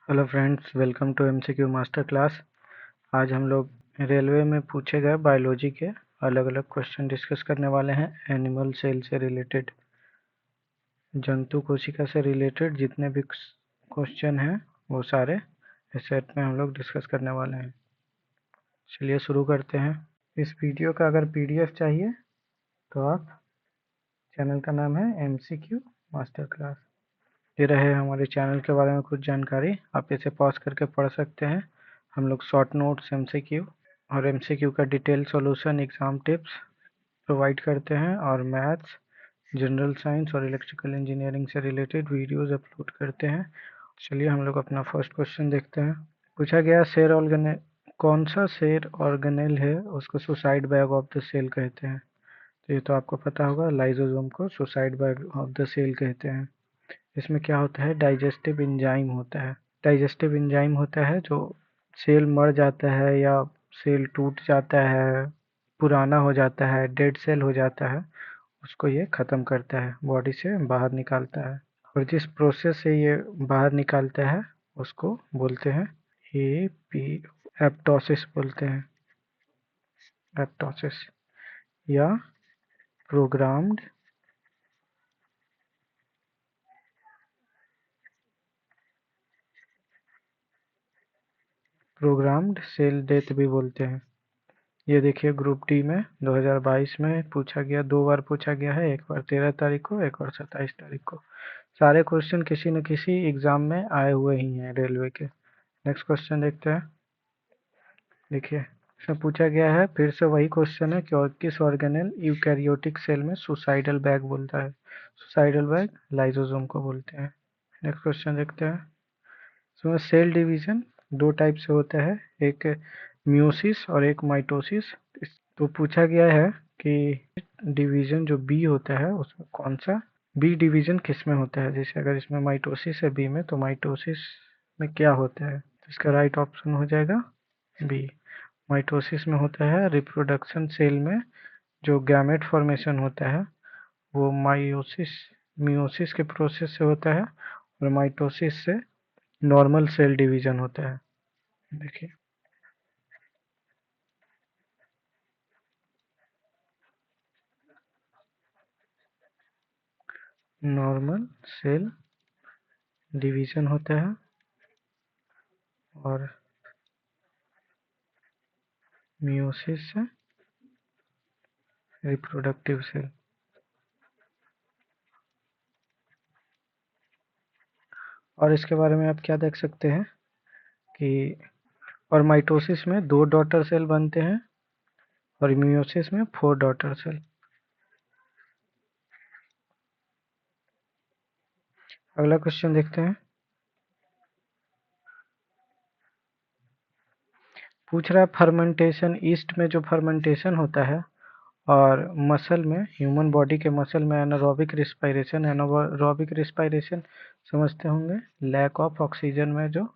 Hello friends, welcome to MCQ master class. आज हम लोग रेलवे में पूछे गए बायोलॉजी के अलग अलग क्वेश्चन डिस्कस करने वाले हैं। एनिमल सेल से रिलेटेड, जंतु कोशिका से रिलेटेड जितने भी क्वेश्चन हैं वो सारे इस सेट में हम लोग डिस्कस करने वाले हैं। चलिए शुरू करते हैं। इस वीडियो का अगर पीडीएफ चाहिए तो आप, चैनल का नाम है एमसीक्यू मास्टर क्लास। ये रहे हमारे चैनल के बारे में कुछ जानकारी, आप इसे पॉज करके पढ़ सकते हैं। हम लोग शॉर्ट नोट्स, एमसीक्यू और एमसीक्यू का detail solution, exam tips provide करते हैं और मैथ्स, जनरल साइंस और इलेक्ट्रिकल इंजीनियरिंग से रिलेटेड वीडियोस अपलोड करते हैं। चलिए हम लोग अपना फर्स्ट क्वेश्चन देखते हैं। पूछा गया सेल ऑर्गेनेल, कौन सा सेल ऑर्गेनेल है उसको suicide bag of the cell कहते हैं। तो ये तो आपको पता होगा, लाइसोसोम को suicide bag of the cell कहते हैं। इसमें क्या होता है, डाइजेस्टिव एंजाइम होता है। डाइजेस्टिव एंजाइम होता है जो सेल मर जाता है या सेल टूट जाता है, पुराना हो जाता है, डेड सेल हो जाता है, उसको ये ख़त्म करता है, बॉडी से बाहर निकालता है। और जिस प्रोसेस से ये बाहर निकालता है उसको बोलते हैं एपी एप्टोसिस बोलते हैं, एप्टोसिस या प्रोग्राम्ड सेल डेथ भी बोलते हैं। ये देखिए ग्रुप डी में 2022 में पूछा गया, 2 बार पूछा गया है, एक बार 13 तारीख को, एक बार 27 तारीख को। सारे क्वेश्चन किसी न किसी एग्जाम में आए हुए ही हैं रेलवे के। नेक्स्ट क्वेश्चन देखते हैं। देखिए इसमें पूछा गया है, फिर से वही क्वेश्चन है कि और किस ऑर्गेनेल यूकैरियोटिक सेल में सुसाइडल बैग बोलता है। सुसाइडल बैग लाइसोसोम को बोलते हैं। नेक्स्ट क्वेश्चन देखते हैं। इसमें सेल डिवीजन 2 टाइप से होता है, एक मियोसिस और एक माइटोसिस। तो पूछा गया है कि डिवीजन जो बी होता है उसमें कौन सा, बी डिवीजन किस में होता है। जैसे अगर इसमें माइटोसिस है बी में, तो माइटोसिस में क्या होता है, तो इसका राइट ऑप्शन हो जाएगा बी। माइटोसिस में होता है रिप्रोडक्शन सेल में जो गैमेट फॉर्मेशन होता है वो मियोसिस के प्रोसेस से होता है, और माइटोसिस से नॉर्मल सेल डिवीजन होता है। देखिए नॉर्मल सेल डिवीजन होता है और मियोसिस से रिप्रोडक्टिव सेल। और इसके बारे में आप क्या देख सकते हैं कि और माइटोसिस में 2 डॉटर सेल बनते हैं और मियोसिस में 4 डॉटर सेल। अगला क्वेश्चन देखते हैं। पूछ रहा है फर्मेंटेशन, ईस्ट में जो फर्मेंटेशन होता है और मसल में, ह्यूमन बॉडी के मसल में एनारोबिक रिस्पायरेशन। एनारोबिक रिस्पायरेशन समझते होंगे, लैक ऑफ ऑक्सीजन में जो,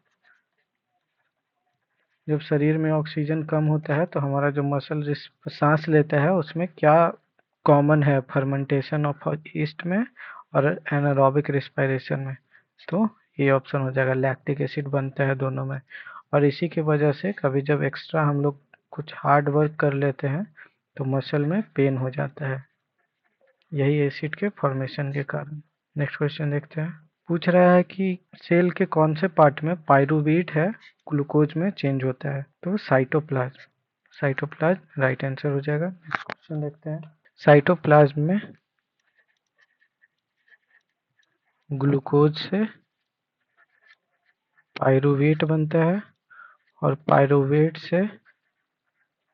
जब शरीर में ऑक्सीजन कम होता है तो हमारा जो मसल सांस लेता है उसमें क्या कॉमन है फर्मेंटेशन ऑफ ईस्ट में और एनारोबिक रिस्पायरेशन में। तो ये ऑप्शन हो जाएगा, लैक्टिक एसिड बनता है दोनों में। और इसी की वजह से कभी जब एक्स्ट्रा हम लोग कुछ हार्ड वर्क कर लेते हैं तो मसल में पेन हो जाता है, यही एसिड के फॉर्मेशन के कारण। नेक्स्ट क्वेश्चन देखते हैं। पूछ रहा है कि सेल के कौन से पार्ट में पाइरूवेट है ग्लूकोज में चेंज होता है। तो साइटोप्लाज्म, साइटोप्लाज्म राइट आंसर हो जाएगा। नेक्स्ट क्वेश्चन देखते हैं। साइटोप्लाज्म में ग्लूकोज से पाइरूवेट बनता है और पाइरूवेट से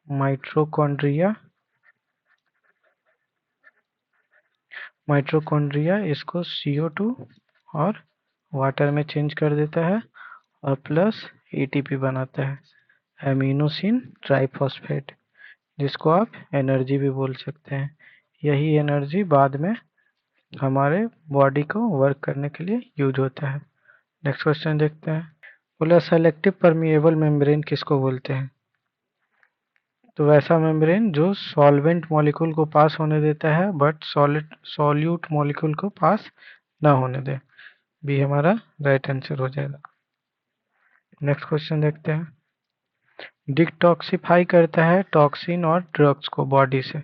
माइटोकॉन्ड्रिया, इसको CO2 और वाटर में चेंज कर देता है और प्लस ATP बनाता है, एमिनोसिन ट्राइफॉस्फेट, जिसको आप एनर्जी भी बोल सकते हैं। यही एनर्जी बाद में हमारे बॉडी को वर्क करने के लिए यूज होता है। नेक्स्ट क्वेश्चन देखते हैं। बोला सेलेक्टिव परमिएबल मेम्ब्रेन किसको बोलते हैं। तो वैसा मेम्ब्रेन जो सॉल्वेंट मॉलिक्यूल को पास होने देता है बट सॉल्यूट मॉलिक्यूल को पास ना होने दे। बी हमारा राइट आंसर हो जाएगा। नेक्स्ट क्वेश्चन देखते हैं। डिटॉक्सिफाई करता है टॉक्सिन और ड्रग्स को बॉडी से,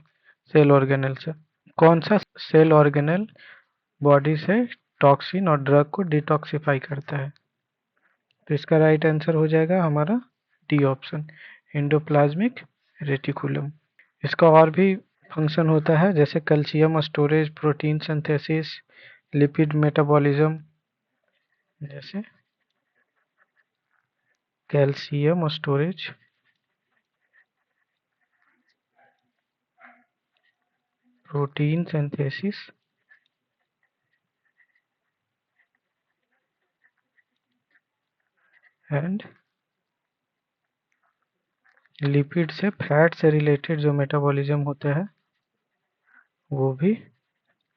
सेल ऑर्गेनेल से। कौन सा सेल ऑर्गेनेल बॉडी से टॉक्सिन और ड्रग को डिटॉक्सिफाई करता है? तो इसका राइट आंसर हो जाएगा हमारा डी ऑप्शन, एंडोप्लाज्मिक रेटिकुलम। इसका और भी फंक्शन होता है, जैसे calcium storage, protein synthesis, lipid metabolism. जैसे calcium storage, protein synthesis and lipid से फैट से रिलेटेड जो मेटाबॉलिज्म होता है वो भी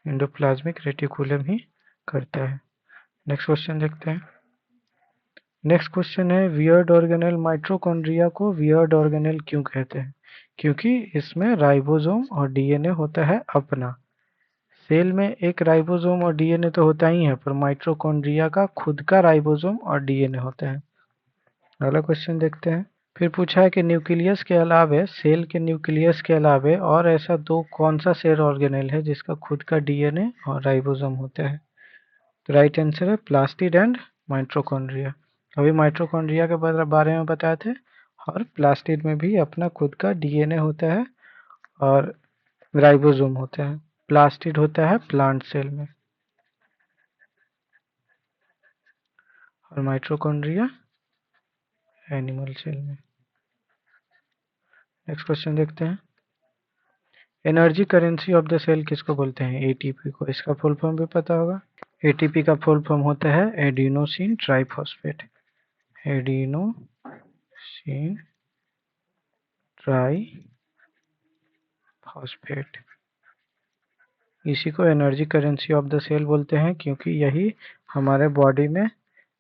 एंडोप्लाज्मिक रेटिकुलम ही करता है। नेक्स्ट क्वेश्चन देखते हैं। नेक्स्ट क्वेश्चन है, वियर्ड ऑर्गेनेल माइटोकॉन्ड्रिया को वियर्ड ऑर्गेनेल क्यों कहते हैं? क्योंकि इसमें राइबोसोम और डीएनए होता है अपना। सेल में एक राइबोसोम और डीएनए तो होता ही है, पर माइटोकॉन्ड्रिया का खुद का राइबोसोम और डीएनए होता है। अगला क्वेश्चन देखते हैं। फिर पूछा है कि न्यूक्लियस के अलावे, सेल के न्यूक्लियस के अलावे और ऐसा दो कौन सा सेल ऑर्गेनेल है जिसका खुद का डीएनए और राइबोसोम होता है? तो राइट आंसर है प्लास्टिड एंड माइटोकॉन्ड्रिया। अभी माइटोकॉन्ड्रिया के बारे में बताए थे, और प्लास्टिड में भी अपना खुद का डीएनए होता है और राइबोसोम होता है। प्लास्टिड होता है प्लांट सेल में और माइटोकॉन्ड्रिया एनिमल सेल में। नेक्स्ट क्वेश्चन देखते हैं। Energy currency of the cell किसको बोलते हैं? एटीपी को। इसका फुल फॉर्म भी पता होगा। एटीपी का फुल फॉर्म होता है एडिनोसिन ट्राइफॉस्फेट। एडिनोसिन ट्राइफॉस्फेट, इसी को energy currency of the cell बोलते हैं, क्योंकि यही हमारे बॉडी में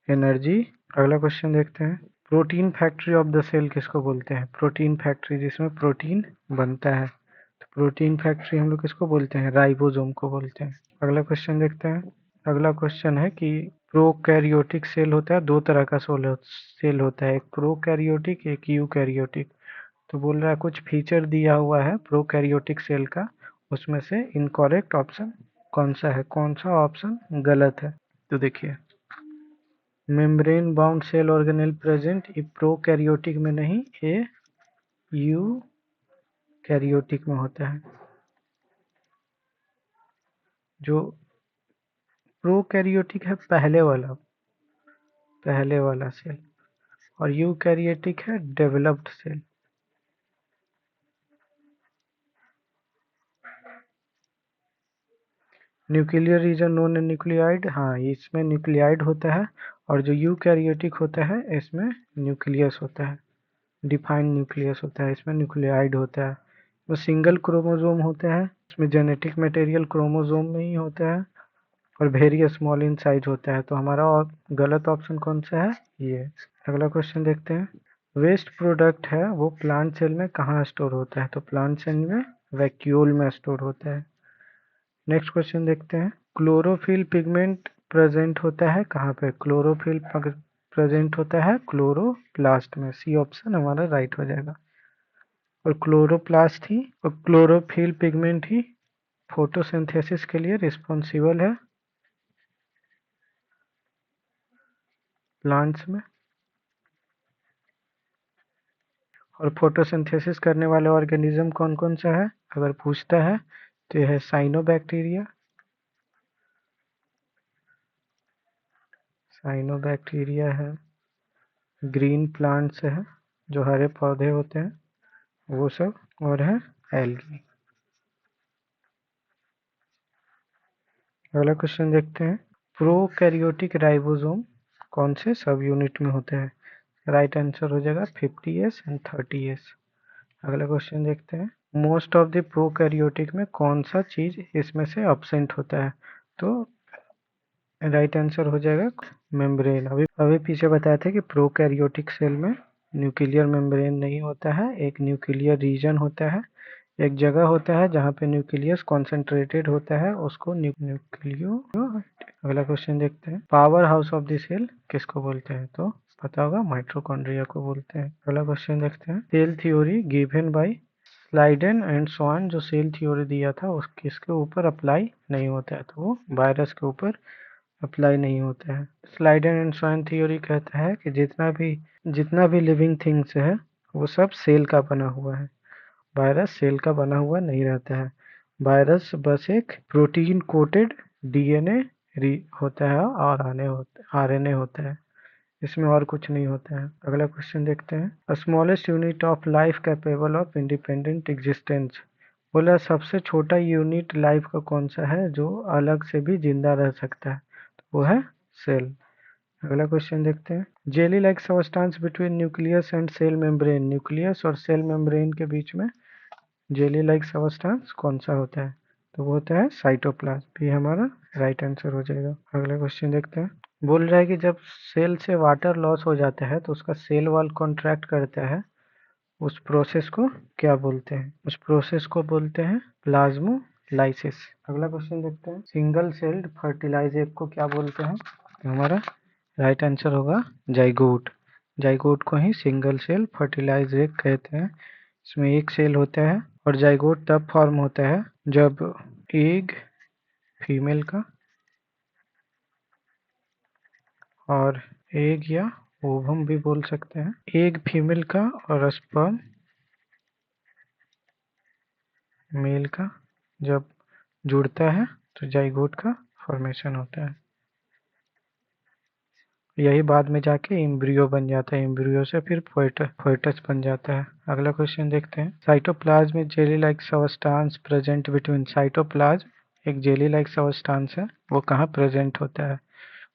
एनर्जी। अगला क्वेश्चन देखते हैं। Protein factory of the cell किसको बोलते हैं? प्रोटीन फैक्ट्री जिसमें प्रोटीन बनता है, तो प्रोटीन फैक्ट्री हम लोग किसको बोलते हैं? राइबोसोम को बोलते हैं। अगला क्वेश्चन देखते हैं। अगला क्वेश्चन है कि प्रोकैरियोटिक सेल होता है, दो तरह का सेल होता है, एक प्रोकैरियोटिक एक यूकैरियोटिक। तो बोल रहा है कुछ फीचर दिया हुआ है प्रोकैरियोटिक सेल का, उसमें से इनकरेक्ट ऑप्शन कौन सा है? कौन सा ऑप्शन गलत है? तो देखिए, membrane bound cell organelle present, ये प्रोकैरियोटिक में नहीं, ये यूकैरियोटिक में होता है। जो प्रोकैरियोटिक है पहले वाला सेल, और यूकैरियोटिक है developed cell. Nuclear region known nucleoid, हाँ इसमें न्यूक्लियाइड होता है, और जो यूकैरियोटिक होता है इसमें न्यूक्लियस होता है, डिफाइंड न्यूक्लियस होता है, इसमें न्यूक्लियाइड होता है। वो सिंगल क्रोमोसोम होता है, इसमें जेनेटिक मटेरियल क्रोमोसोम में ही होता है, और वेरी स्मॉल इन साइज होता है। तो हमारा गलत ऑप्शन कौन सा है? ये। अगला क्वेश्चन देखते हैं। वेस्ट प्रोडक्ट है वो प्लांट सेल में कहाँ स्टोर होता है? तो प्लांट सेल में वैक्यूल में स्टोर होता है। नेक्स्ट क्वेश्चन देखते हैं। क्लोरोफिल पिगमेंट प्रेजेंट होता है कहाँ पे? क्लोरोफिल प्रेजेंट होता है क्लोरोप्लास्ट में। सी ऑप्शन हमारा राइट हो जाएगा। और क्लोरोप्लास्ट ही और क्लोरोफिल पिगमेंट ही फोटोसिंथेसिस के लिए रिस्पॉन्सिबल है प्लांट्स में। और फोटोसिंथेसिस करने वाले ऑर्गेनिज्म कौन कौन सा है अगर पूछता है, तो यह है साइनोबैक्टीरिया, है, ग्रीन प्लांट्स है जो हरे पौधे होते हैं वो सब, और है एल्गी। अगला क्वेश्चन देखते हैं। प्रोकैरियोटिक राइबोसोम कौन से सब यूनिट में होते हैं? राइट आंसर हो जाएगा 50s एंड 30s। अगला क्वेश्चन देखते हैं। मोस्ट ऑफ द प्रोकैरियोटिक में कौन सा चीज इसमें से एब्सेंट होता है? तो राइट आंसर हो जाएगा मेम्ब्रेन। अभी पीछे बताया था कि प्रोकैरियोटिक सेल में न्यूक्लियर मेम्ब्रेन नहीं होता है, एक न्यूक्लियर रीजन होता है, एक जगह होता है जहाँ पे न्यूक्लियस कॉन्सेंट्रेटेड होता है, उसको न्यूक्लियो। अगला क्वेश्चन देखते हैं। Power house of the cell किसको बोलते हैं? तो पता होगा, माइटोकॉन्ड्रिया को बोलते हैं। अगला क्वेश्चन देखते हैं। Cell theory given by Schleiden and Schwann, जो सेल थ्योरी दिया था उस किसके ऊपर अप्लाई नहीं होता है, तो वो वायरस के ऊपर अप्लाई नहीं होता है। स्लाइडेन एंड स्वान थ्योरी कहता है कि जितना भी लिविंग थिंग्स है वो सब सेल का बना हुआ है, वायरस सेल का बना हुआ नहीं रहता है। वायरस बस एक प्रोटीन कोटेड डीएनए होता है और आरएनए होता है, इसमें और कुछ नहीं होता है। अगला क्वेश्चन देखते हैं। Smallest unit of life capable of independent existence, बोला सबसे छोटा यूनिट लाइफ का कौन सा है जो अलग से भी जिंदा रह सकता है, तो वो है सेल। अगला क्वेश्चन देखते हैं। Jelly like substance between nucleus and cell membrane, nucleus और सेल मेम्ब्रेन के बीच में जेली लाइक सबस्टांस कौन सा होता है, तो वो होता है साइटोप्लाज्म। ये हमारा राइट आंसर हो जाएगा। अगला क्वेश्चन देखते हैं। बोल रहा है कि जब सेल से वाटर लॉस हो जाता है तो उसका सेल वॉल कॉन्ट्रैक्ट करता है, उस प्रोसेस को क्या बोलते हैं, उस प्रोसेस को बोलते हैं प्लाज्मोलाइसिस। अगला क्वेश्चन देखते हैं। सिंगल सेल्ड फर्टिलाइज एग को क्या बोलते हैं, तो हमारा राइट आंसर होगा जाइगोट। जाइगोट को ही सिंगल सेल फर्टिलाइज एग कहते हैं। इसमें एक सेल होता है और जाइगोट तब फॉर्म होता है जब एग फीमेल का और एग या ओवम भी बोल सकते हैं, एग फीमेल का और स्पर्म मेल का जब जुड़ता है तो जाइगोट का फॉर्मेशन होता है। यही बाद में जाके एम्ब्रियो बन जाता है, एम्ब्रियो से फिर फोएटस बन जाता है। अगला क्वेश्चन देखते हैं। साइटोप्लाज्म में jelly like substance present between, cytoplasm एक जेली लाइक सबस्टांस है, वो कहाँ प्रेजेंट होता है,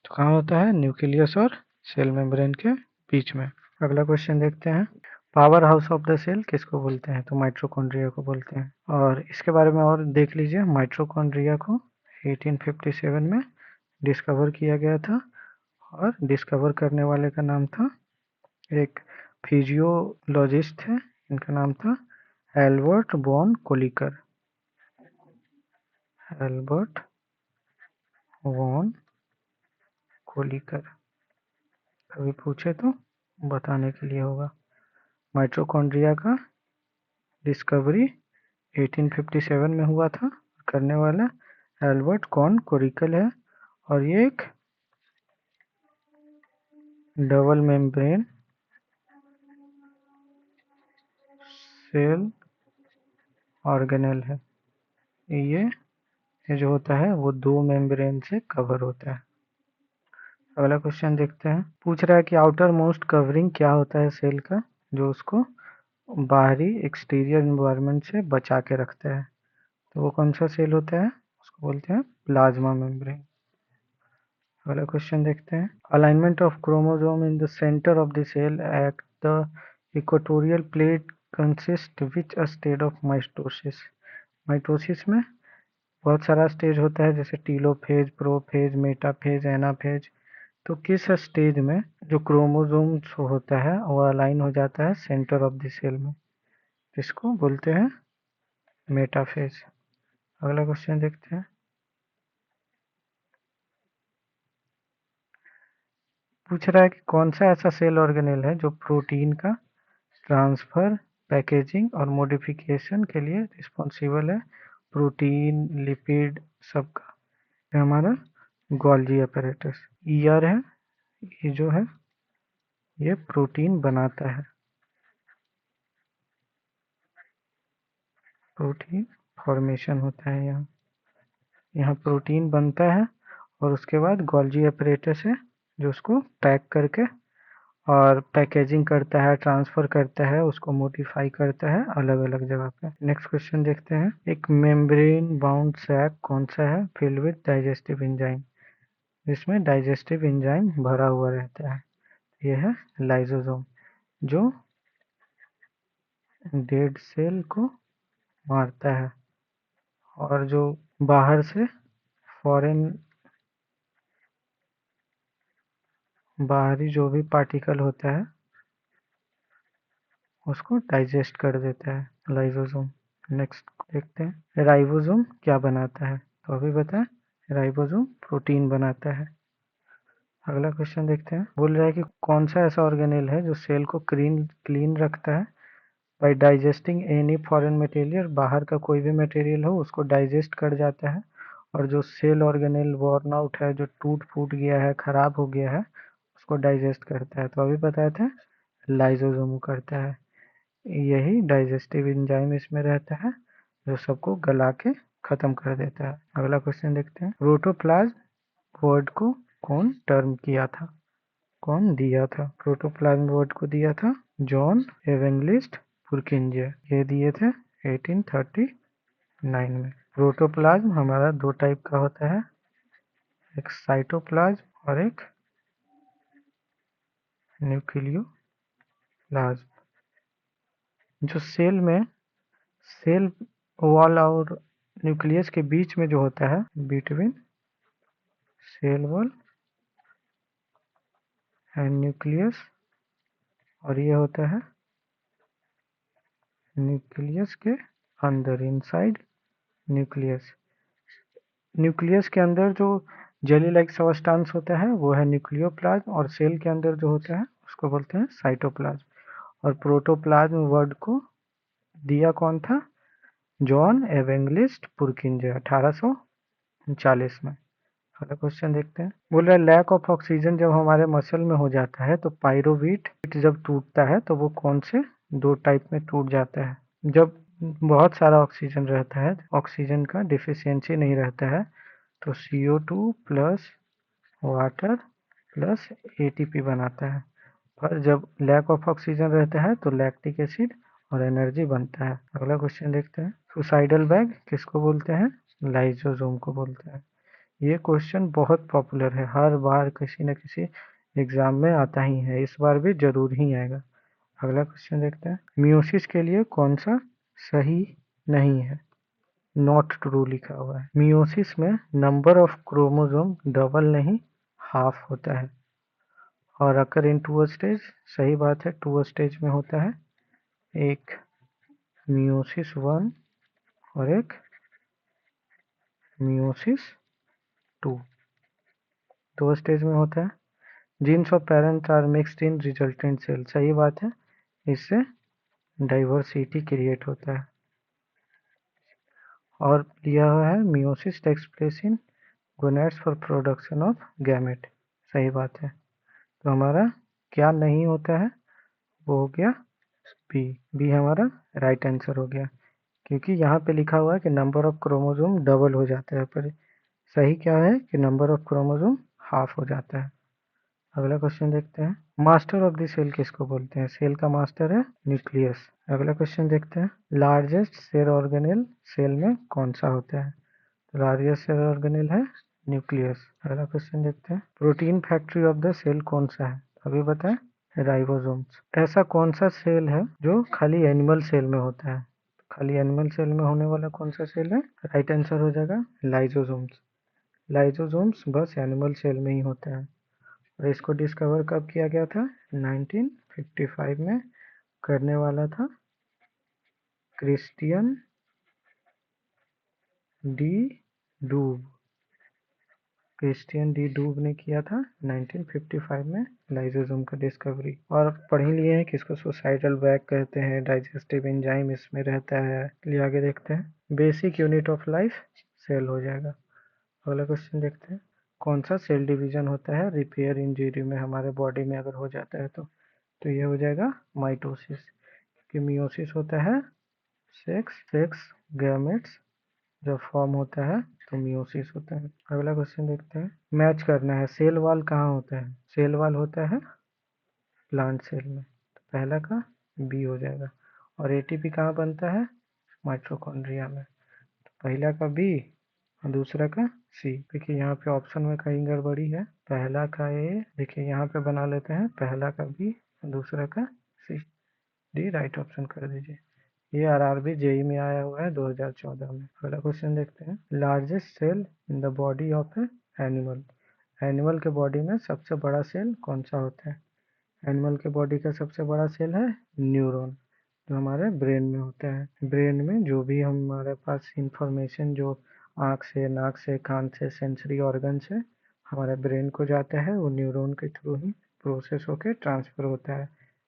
तो कहाँ होता है, न्यूक्लियस और सेल मेम्ब्रेन के बीच में। अगला क्वेश्चन देखते हैं। Power house of the cell किसको बोलते हैं, तो माइटोकॉन्ड्रिया को बोलते हैं। और इसके बारे में और देख लीजिए। माइटोकॉन्ड्रिया को 1857 में डिस्कवर किया गया था और डिस्कवर करने वाले का नाम था, एक फिजियोलॉजिस्ट थे, इनका नाम था Albert von Kolliker. Albert von Kolliker, कभी पूछे तो बताने के लिए होगा। माइटोकॉन्ड्रिया का डिस्कवरी 1857 में हुआ था, करने वाला एल्बर्ट कॉन कोरिकल है। और ये एक डबल मेम्ब्रेन सेल ऑर्गेनेल है। ये जो होता है वो दो मेम्ब्रेन से कवर होता है। अगला क्वेश्चन देखते हैं। पूछ रहा है कि आउटर मोस्ट कवरिंग क्या होता है सेल का, जो उसको बाहरी एक्सटीरियर एनवायरनमेंट से बचा के रखता है, तो वो कौन सा सेल होता है, उसको बोलते हैं प्लाज्मा मेम्ब्रेन। अगला क्वेश्चन देखते हैं। Alignment of chromosome in the centre of the cell at the equatorial plate consist which a stage of mitosis. Mitosis में बहुत सारा स्टेज होता है, जैसे टीलोफेज, प्रोफेज, मेटाफेज, एनाफेज। तो किस स्टेज में जो क्रोमोसोम होता है वो अलाइन हो जाता है सेंटर ऑफ द सेल में, इसको बोलते हैं मेटाफेज। अगला क्वेश्चन देखते हैं। पूछ रहा है कि कौन सा ऐसा सेल ऑर्गेनेल है जो प्रोटीन का ट्रांसफर, पैकेजिंग और मॉडिफिकेशन के लिए रिस्पॉन्सिबल है, प्रोटीन, लिपिड सबका। ये हमारा गोल्जी अपैरेटस। ईआर है, ये जो है ये प्रोटीन बनाता है, प्रोटीन फॉर्मेशन होता है यहाँ, यहाँ प्रोटीन बनता है और उसके बाद गोल्जी अपैरेटस है जो उसको पैक करके और पैकेजिंग करता है, ट्रांसफर करता है, उसको मॉडिफाई करता है अलग अलग जगह पे। नेक्स्ट क्वेश्चन देखते हैं। एक मेम्ब्रेन बाउंड सैक कौन सा है फिल्ड विद डाइजेस्टिव एंजाइम, जिसमें डाइजेस्टिव एंजाइम भरा हुआ रहता है, ये है लाइसोसोम, जो डेड सेल को मारता है और जो बाहर से फॉरेन बाहरी जो भी पार्टिकल होता है उसको डाइजेस्ट कर देता है लाइसोसोम। नेक्स्ट देखते हैं। राइबोसोम क्या बनाता है, तो अभी बताएं। राइबोसोम प्रोटीन बनाता है। अगला क्वेश्चन देखते हैं। बोल रहा है कि कौन सा ऐसा ऑर्गेनेल है जो सेल को क्लीन रखता है by digesting any foreign material, बाहर का कोई भी मटेरियल हो उसको डाइजेस्ट कर जाता है, और जो सेल ऑर्गेनेल वॉर्न आउट है, जो टूट फूट गया है, खराब हो गया है, उसको डाइजेस्ट करता है। तो अभी बताए थे लाइसोसोम करता है। यही डाइजेस्टिव एंजाइम इसमें रहता है जो सबको गला के खत्म कर देता है। अगला क्वेश्चन देखते हैं। प्रोटोप्लाज्म वर्ड को कौन टर्म किया था, कौन दिया था? प्रोटोप्लाज्म वर्ड को दिया था जॉन एवेंगलिस्ट पुरकिंजे। ये दिए थे 1839 में। प्रोटोप्लाज्म हमारा दो टाइप का होता है, एक साइटोप्लाज्म और एक न्यूक्लियोप्लाज्म। जो सेल वॉल और न्यूक्लियस के बीच में जो होता है, between cell wall and nucleus, और ये होता है न्यूक्लियस के अंदर, इनसाइड न्यूक्लियस। न्यूक्लियस के अंदर जो जेली लाइक सबस्टांस होता है वो है न्यूक्लियोप्लाज्म, और सेल के अंदर जो होता है उसको बोलते हैं साइटोप्लाज्म। और प्रोटोप्लाज्म वर्ड को दिया कौन था? जॉन एवेंगलिस्ट पुरकिंजे 1840 में। अगला क्वेश्चन देखते हैं। बोल रहा है लैक ऑफ ऑक्सीजन जब हमारे मसल में हो जाता है तो पायरोवीट जब टूटता है तो वो कौन से दो टाइप में टूट जाता है? जब बहुत सारा ऑक्सीजन रहता है, ऑक्सीजन का डिफिशियंसी नहीं रहता है, तो CO2 plus water plus ATP बनाता है। पर जब लैक ऑफ ऑक्सीजन रहता है तो लैक्टिक एसिड और एनर्जी बनता है। अगला क्वेश्चन देखते हैं। सुसाइडल बैग किसको बोलते हैं? लाइसोसोम को बोलते हैं। ये क्वेश्चन बहुत पॉपुलर है, हर बार किसी न किसी एग्जाम में आता ही है, इस बार भी जरूर ही आएगा। अगला क्वेश्चन देखते हैं। मियोसिस के लिए कौन सा सही नहीं है? नॉट ट्रू लिखा हुआ है। मियोसिस में नंबर ऑफ क्रोमोसोम डबल नहीं हाफ होता है, और अकर इन टू स्टेज, सही बात है, टू स्टेज में होता है, एक मियोसिस 1 और एक मियोसिस 2, दो स्टेज में होता है। Genes of parents are mixed in resultant cell, सही बात है, इससे डाइवर्सिटी क्रिएट होता है। और यह है meiosis takes place in gonads for production of gamete, सही बात है। तो हमारा क्या नहीं होता है, वो हो गया बी। बी हमारा राइट आंसर हो गया, क्योंकि यहाँ पे लिखा हुआ है कि नंबर ऑफ क्रोमोसोम डबल हो जाता है, पर सही क्या है कि नंबर ऑफ क्रोमोसोम हाफ हो जाता है। अगला क्वेश्चन देखते हैं। मास्टर ऑफ द सेल किसको बोलते हैं? सेल का मास्टर है न्यूक्लियस। अगला क्वेश्चन देखते हैं। लार्जेस्ट सेल ऑर्गेनेल सेल में कौन सा होता है? लार्जेस्ट सेल ऑर्गेनेल है न्यूक्लियस। अगला क्वेश्चन देखते हैं। Protein factory of the cell कौन सा है? अभी बताएं। राइबोसोम्स। ऐसा कौन सा सेल है जो खाली एनिमल सेल में होता है? खाली एनिमल सेल में होने वाला कौन सा सेल है? राइट आंसर हो जाएगा लाइसोसोम्स। लाइसोसोम्स बस एनिमल सेल में ही होता है, और इसको डिस्कवर कब किया गया था? 1955 में करने वाला था क्रिस्टियन डी डूब। क्रिस्टियन डी डूब ने किया था 1955 में लाइसोसोम का डिस्कवरी। और पढ़ ही लिए हैं कि इसको सुसाइडल बैग कहते हैं, डाइजेस्टिव एंजाइम इसमें रहता है। चलिए आगे देखते हैं। Basic unit of life cell हो जाएगा। अगला क्वेश्चन देखते हैं। कौन सा सेल डिवीजन होता है रिपेयर इंजरी में, हमारे बॉडी में अगर हो जाता है तो ये हो जाएगा माइटोसिस। कि मियोसिस होता है सेक्स गैमेट्स जब फॉर्म होता है तो मियोसिस होता है। अगला क्वेश्चन देखते हैं। मैच करना है। सेल वॉल कहाँ होता है? सेल वॉल होता है प्लांट सेल में, तो पहला का बी हो जाएगा। और एटीपी कहाँ बनता है? माइटोकॉन्ड्रिया में, तो पहला का बी और दूसरा का सी। देखिए यहाँ पे ऑप्शन में कहीं गड़बड़ी है, पहला का ए, देखिए यहाँ पे बना लेते हैं पहला का बी और दूसरा का सी। डी राइट ऑप्शन कर दीजिए। ये आरआरबी जेई में आया हुआ है 2014 में। अगला क्वेश्चन देखते हैं। Largest cell in the body of a animal. Animal के बॉडी में सबसे बड़ा सेल कौन सा होता है? एनिमल के बॉडी का सबसे बड़ा सेल है न्यूरॉन, जो हमारे ब्रेन में होता है। ब्रेन में जो भी हमारे पास इंफॉर्मेशन, जो आँख से, नाक से, कान से, सेंसरी ऑर्गन से हमारे ब्रेन को जाता है, वो न्यूरॉन के थ्रू ही प्रोसेस होके ट्रांसफर होता है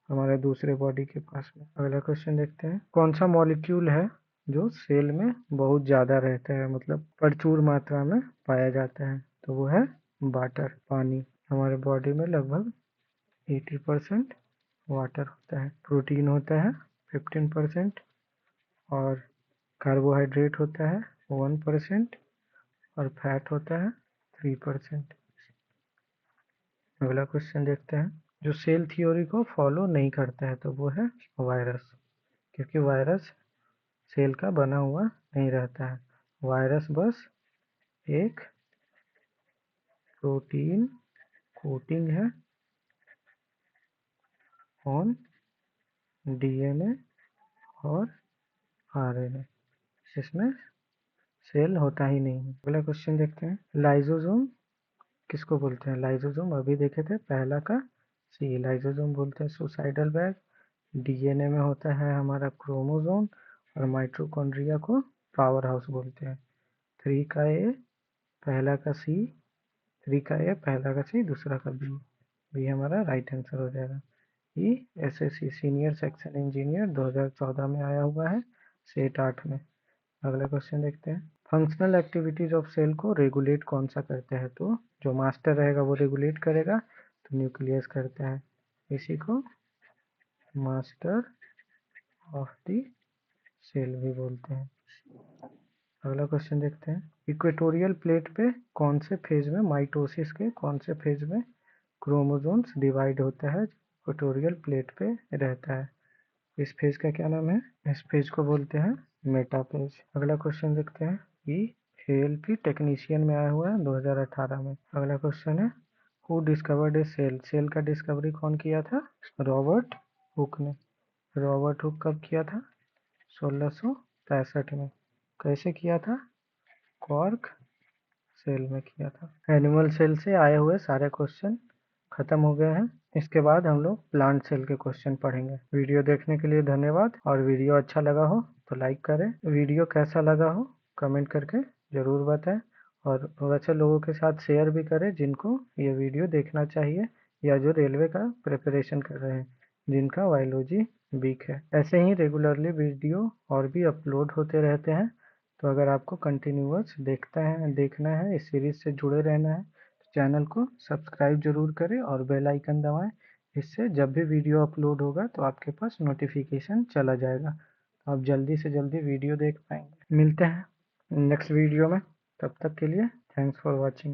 हमारे दूसरे बॉडी के पास में। अगला क्वेश्चन देखते हैं, कौन सा मॉलिक्यूल है जो सेल में बहुत ज़्यादा रहता है, मतलब प्रचुर मात्रा में पाया जाता है? तो वो है वाटर, पानी। हमारे बॉडी में लगभग 80% वाटर होता है। प्रोटीन होता है 15% और कार्बोहाइड्रेट होता है 1% और फैट होता है 3%। अगला क्वेश्चन देखते हैं, जो सेल थ्योरी को फॉलो नहीं करता है तो वो है वायरस, क्योंकि वायरस सेल का बना हुआ नहीं रहता है। वायरस बस एक प्रोटीन कोटिंग है ऑन डीएनए और आरएनए, जिसमें सेल होता ही नहीं है। अगला क्वेश्चन देखते हैं, लाइसोसोम किसको बोलते हैं? लाइसोसोम अभी देखे थे, पहला का सी, लाइसोसोम बोलते हैं सुसाइडल बैग। डीएनए में होता है हमारा क्रोमोसोम और माइटोकॉन्ड्रिया को पावर हाउस बोलते हैं। 3 का ए, पहला का सी, 3 का ए, पहला का सी, दूसरा का बी। बी हमारा राइट आंसर हो जाएगा। ई एसएससी सीनियर सेक्शन इंजीनियर 2014 में आया हुआ है, सेट 8 में। अगला क्वेश्चन देखते हैं, फंक्शनल एक्टिविटीज ऑफ सेल को रेगुलेट कौन सा करता है? तो जो मास्टर रहेगा वो रेगुलेट करेगा, तो न्यूक्लियस करता है, इसी को मास्टर ऑफ द सेल भी बोलते हैं। अगला क्वेश्चन देखते हैं, इक्वेटोरियल प्लेट पे कौन से फेज में, माइटोसिस के कौन से फेज में क्रोमोसोम्स डिवाइड होता है? इक्वेटोरियल प्लेट पे रहता है, इस फेज का क्या नाम है? इस फेज को बोलते हैं मेटाफेज। अगला क्वेश्चन देखते हैं, ये एएलपी टेक्नीशियन में आया हुआ है 2018 में। अगला क्वेश्चन है, who discovered a cell? Cell का डिस्कवरी कौन किया था? रॉबर्ट हुक ने। रॉबर्ट हुक कब किया था? 1665 में। कैसे किया था? कॉर्क सेल में किया था। एनिमल सेल से आए हुए सारे क्वेश्चन खत्म हो गए हैं। इसके बाद हम लोग प्लांट सेल के क्वेश्चन पढ़ेंगे। वीडियो देखने के लिए धन्यवाद, और वीडियो अच्छा लगा हो तो लाइक करें। वीडियो कैसा लगा हो कमेंट करके ज़रूर बताएं, और वैसे लोगों के साथ शेयर भी करें जिनको ये वीडियो देखना चाहिए, या जो रेलवे का प्रिपरेशन कर रहे हैं, जिनका बायोलॉजी वीक है। ऐसे ही रेगुलरली वीडियो और भी अपलोड होते रहते हैं, तो अगर आपको कंटिन्यूअस देखना है, इस सीरीज से जुड़े रहना है, तो चैनल को सब्सक्राइब जरूर करें और बेल आइकन दबाएं। इससे जब भी वीडियो अपलोड होगा तो आपके पास नोटिफिकेशन चला जाएगा, आप जल्दी से जल्दी वीडियो देख पाएंगे। मिलते हैं नेक्स्ट वीडियो में, तब तक के लिए थैंक्स फॉर वॉचिंग।